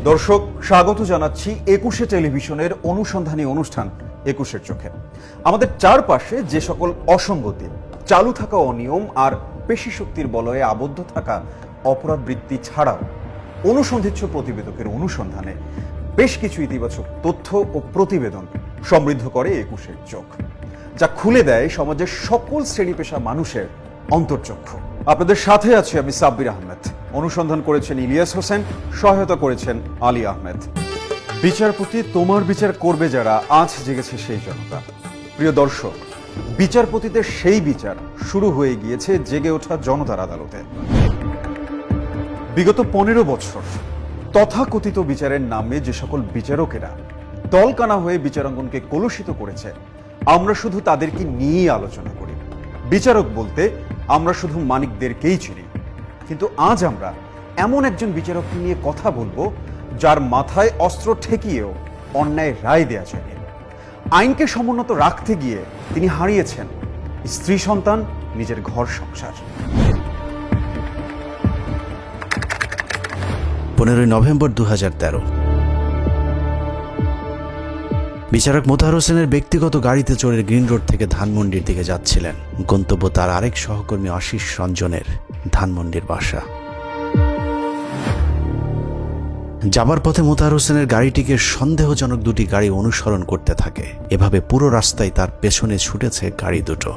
দর্শক, স্বাগত জানাচ্ছি ২১শে টেলিভিশনের অনুসন্ধানী অনুষ্ঠান ২১এর চোখে। আমাদের চারপাশে যে সকল অসঙ্গতি, চালু থাকা অনিয়ম আর পেশি শক্তির বলয়ে আবদ্ধ থাকা অপরাধ বৃত্তি ছাড়াও অনুসন্ধিৎস প্রতিবেদকের অনুসন্ধানে বেশ কিছু ইতিবাচক তথ্য ও প্রতিবেদন সমৃদ্ধ করে ২১এর চোখ, যা খুলে দেয় সমাজের সকল শ্রেণী পেশা মানুষের অন্তর্চক্ষু। আপনাদের সাথে আছি আমি সাব্বির আহমেদ। অনুসন্ধান করেছেন ইলিয়াস হোসেন, সহায়তা করেছেন আলী আহমেদ। বিচারপতি তোমার বিচার করবে যারা, আজ জেগেছে সেই জনতা। প্রিয় দর্শক, বিচারপতিদের সেই বিচার শুরু হয়ে গিয়েছে জেগে ওঠা জনতার আদালতে। বিগত ১৫ বছর তথাকথিত বিচারের নামে যে সকল বিচারকেরা দলকানা হয়ে বিচারাঙ্গনকে কলুষিত করেছে, আমরা শুধু তাদেরকে নিয়েই আলোচনা করি। বিচারক বলতে আমরা শুধু মানিকদেরকেই চিনি, কিন্তু আজ আমরা এমন একজন বিচারককে নিয়ে কথা বলবো যার মাথায় অস্ত্র ঠেকিয়েও অন্যায় রায় দেয়া যায়নি। আইনকে সমুন্নত রাখতে গিয়ে তিনি হারিয়েছেন স্ত্রী সন্তান, নিজের ঘর সংসার। 15 নভেম্বর 2013 বিচারক মোতাহার হোসেনের ব্যক্তিগত গাড়িতে চড়ে গ্রিন রোড থেকে ধানমন্ডির দিকে যাচ্ছিলেন। গন্তব্য তার আরেক সহকর্মী আশিস রঞ্জনের ধানমন্ডির বাসা। যাবার পথে মোতাহার হোসেনের গাড়িটিকে সন্দেহজনক দুটি গাড়ি অনুসরণ করতে থাকে। এভাবে পুরো রাস্তায় তার পেছনে ছুটেছে গাড়ি দুটো।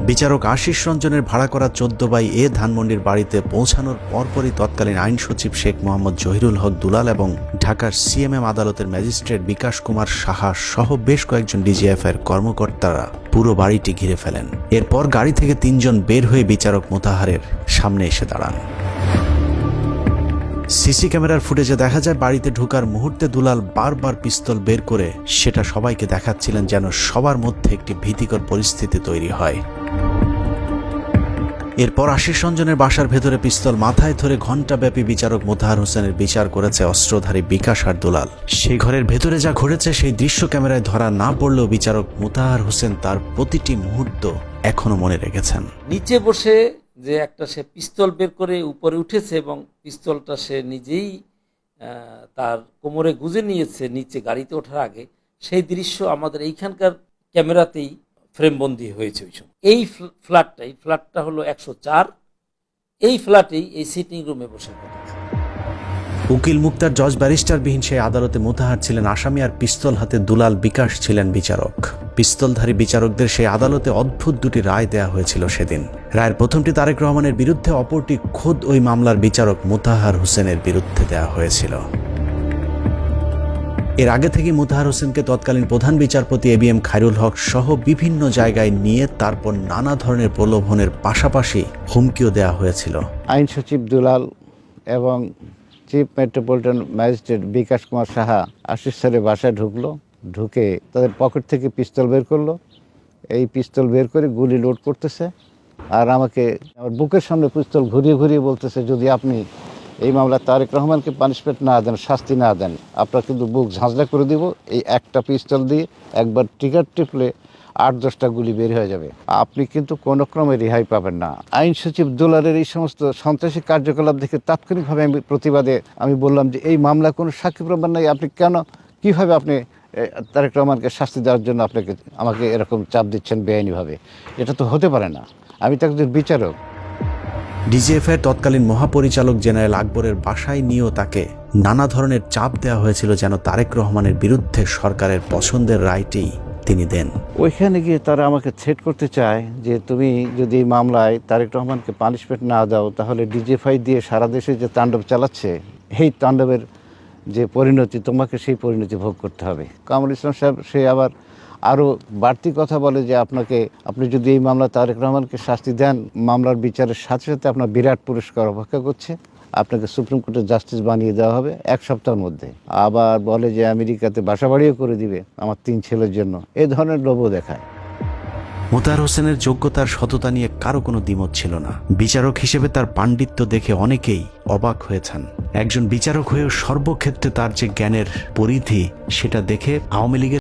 বিচারক আশিস রঞ্জনের ভাড়া করা 14/A ধানমন্ডির বাড়িতে পৌঁছানোর পরপরই তৎকালীন আইন সচিব শেখ মোহাম্মদ জহিরুল হক দুলাল এবং ঢাকার সিএমএম আদালতের ম্যাজিস্ট্রেট বিকাশ কুমার সাহা সহ বেশ কয়েকজন ডিজিএফআইয়ের কর্মকর্তারা পুরো বাড়িটি ঘিরে ফেলেন। এরপর গাড়ি থেকে 3 জন বের হয়ে বিচারক মোতাহারের সামনে এসে দাঁড়ান। সিসি ক্যামেরার ফুটেজে দেখা যায় বাড়িতে ঢোকার মুহূর্তে দুলাল বারবার পিস্তল বের করে সেটা সবাইকে দেখাচ্ছিলেন, যেন সবার মধ্যে একটি ভীতিকর পরিস্থিতি তৈরি হয়। এরপর আশিস রঞ্জনের বাসার ভেতরে পিস্তল মাথায় ধরে ঘণ্টাব্যাপী বিচারক মোতাহার হোসেনের বিচার করেছে অস্ত্রধারী বিকাশ আর দুলাল। সেই ঘরের ভেতরে যা ঘটেছে সেই দৃশ্য ক্যামেরায় ধরা না পড়লেও বিচারক মোতাহার হোসেন তার প্রতিটি মুহূর্ত এখনো মনে রেখেছেন। নিচে বসে যে একটা সে পিস্তল বের করে উপরে উঠেছে এবং পিস্তলটা সে নিজেই তার কোমরে গুজে নিয়েছে নিচে গাড়িতে ওঠার আগে, সেই দৃশ্য আমাদের এইখানকার ক্যামেরাতেই ফ্রেমবন্দি হয়েছে ওই সময়। এই ফ্ল্যাটটা হলো 104। এই ফ্ল্যাটেই এই সিটিং রুমে বসে ঘটেছে। উকিল মুক্তার জজ ব্যারিস্টারবিহীন সেই আদালতে মোতাহার ছিলেন আসামি আর পিস্তল হাতে দুলাল বিকাশ ছিলেন বিচারক। পিস্তলধারী বিচারকদের সেই আদালতে অদ্ভুত দুটি রায় দেয়া হয়েছিল সেদিন। রায়ের প্রথমটি তারেক রহমানের বিরুদ্ধে, অপরটি খোদ ওই মামলার বিচারক মোতাহার হোসেনের বিরুদ্ধে দেয়া হয়েছিল। এর আগে থেকে মোতাহার হোসেনকে তৎকালীন প্রধান বিচারপতি ABM খায়রুল হক সহ বিভিন্ন জায়গায় নিয়ে তারপর নানা ধরনের প্রলোভনের পাশাপাশি হুমকিও দেয়া হয়েছিল। আইন সচিব দুলাল এবং চিফ মেট্রোপলিটন ম্যাজিস্ট্রেট বিকাশ কুমার সাহা আশিস স্যারের বাসায় ঢুকে তাদের পকেট থেকে পিস্তল বের করলো। এই পিস্তল বের করে গুলি লোড করতেছে আর আমাকে আমার বুকের সামনে পিস্তল ঘুরিয়ে ঘুরিয়ে বলতেছে, যদি আপনি এই মামলা তারেক রহমানকে পানিশমেন্ট না দেন, শাস্তি না দেন, আপনার কিন্তু বুক ঝাঁঝরা করে দিব। এই একটা পিস্তল দিয়ে একবার ট্রিগার টিপলে 8-10টা গুলি বের হয়ে যাবে, আপনি কিন্তু কোনো ক্রমে রেহাই পাবেন না। আইন সচিব দুলালের এই সমস্ত সন্ত্রাসী কার্যকলাপ দেখে তাৎক্ষণিকভাবে প্রতিবাদে আমি বললাম যে এই মামলা কোনো সাক্ষী প্রমাণ নাই, আপনি কীভাবে আপনি তারেক রহমানকে শাস্তি দেওয়ার জন্য আমাকে এরকম চাপ দিচ্ছেন বেআইনিভাবে? এটা তো হতে পারে না, আমি তো একজন বিচারক। ডিজিএফআইয়ের তৎকালীন মহাপরিচালক জেনারেল আকবরের বাসায় নিয়েও তাকে নানা ধরনের চাপ দেওয়া হয়েছিল যেন তারেক রহমানের বিরুদ্ধে সরকারের পছন্দের রায়টি তিনি দেন। ওইখানে গিয়ে তারা আমাকে থ্রেট করতে চায় যে তুমি যদি এই মামলায় তারেক রহমানকে পানিশমেন্ট না দাও, তাহলে ডিজিএফআই দিয়ে সারা দেশে যে তাণ্ডব চালাচ্ছে, এই তাণ্ডবের যে পরিণতি, তোমাকে সেই পরিণতি ভোগ করতে হবে। কামরুল ইসলাম সাহেব সে আবার আরও বাড়তি কথা বলে যে আপনি যদি এই মামলা তারেক রহমানকে শাস্তি দেন, মামলার বিচারের সাথে সাথে আপনার বিরাট পুরস্কার অপেক্ষা করছে, আপনাকে সুপ্রিম কোর্টের জাস্টিস বানিয়ে দেওয়া হবে 1 সপ্তাহের মধ্যে। আবার বলে যে আমেরিকাতে বাসা বাড়িও করে দিবে আমার 3 ছেলের জন্য, এই ধরনের লোভও দেখায়। মোতাহার হোসেনের যোগ্যতার সততা নিয়ে কারো কোনো দ্বিমত ছিল না। বিচারক হিসেবে তার পাণ্ডিত্য দেখে অনেকেই অবাক হয়েছেন। একজন বিচারক হয়েও সর্বক্ষেত্রে তার যে জ্ঞানের পরিধি, সেটা দেখে আওয়ামী লীগের